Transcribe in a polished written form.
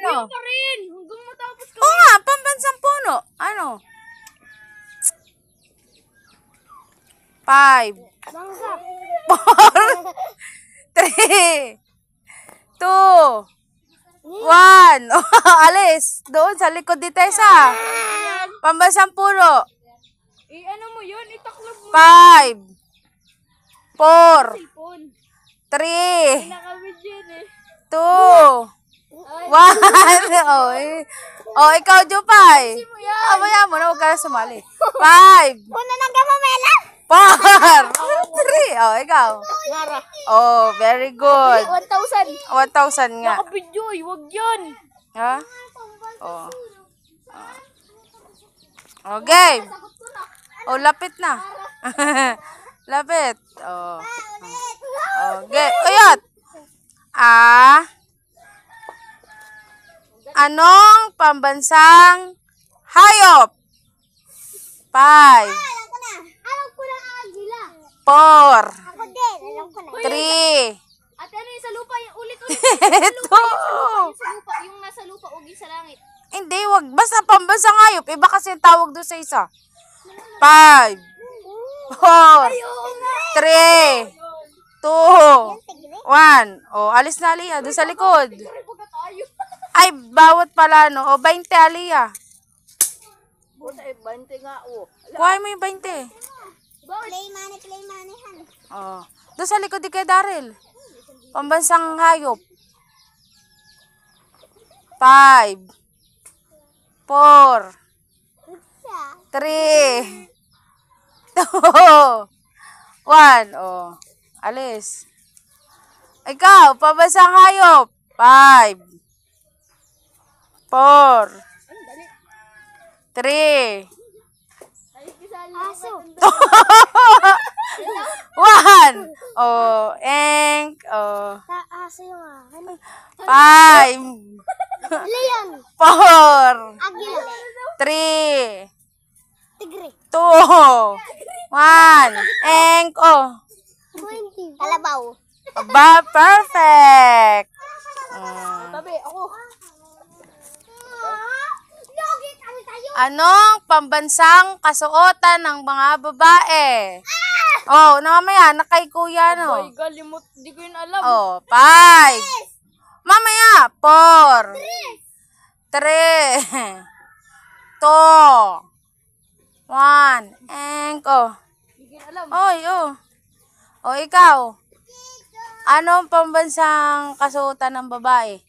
Ano? Yun pa rin. Hanggang matapos ka. Oo nga, pambansang puno. Ano? 5, Bangka. 4, 3, 2, 1. Alis. Doon sa likod ni Tessa. Pambansang puno. Ano mo yun? Itaklob mo. 5, 4, Cellphone. 3, Nakawid yun eh. 2, 1. Oh, ikaw, Jupay. Amaya mo na, huwag ka na sumali. 5, Una na ka mamela. 4, 3. Oh, ikaw. Ngara. Oh, very good. 1,000. 1,000 nga. Nakabidyo eh. Huwag yun. Ha? Oh. Okay. Oh, lapit na. Lapit. Oh. Okay. Uyot. Anong pambansang hayop? 5, Alam ko na. Alam ko na agila. 4, Ako din. Alam ko na. 3, Ate, ano yung sa lupa? Yung ulit-ulit. Ito. Yung sa lupa. Yung nasa lupa. Huwag yung sa langit. Hindi, wag. Basta pambansang hayop. Iba kasi yung tawag doon sa isa. 5, 4, 3, 2, 1. O, alis na, Aliyah. Doon sa likod. Ay, bawat pala, no? O, 20, Aliyah. Buta eh, 20 nga o. Kuhain mo yung 20. Play money, han. O, doon sa likod di kay Daryl. Pambansang hayop. 5, 4, 3, 2, 1. O, alis. Ikaw, pambansang hayop. 5, 4, 3, Aso. 1. Oh, eng. Oh, Aso yung akin. 5, Leon. 4, Agila. 3, Tigre. 2, 1. Eng. Oh, 20. Kalabaw. aba, perfect. Tabi, ako. Anong pambansang kasuotan ng mga babae? Oh, mamaya, na kay kuya, no? Ay, galimot. Di ko yun alam. Oh, 5. Mamaya, 4, 3, 2, 1. Eng. Oh. Di ko yun alam. Oy, oh. O, ikaw. Anong pambansang kasuotan ng babae?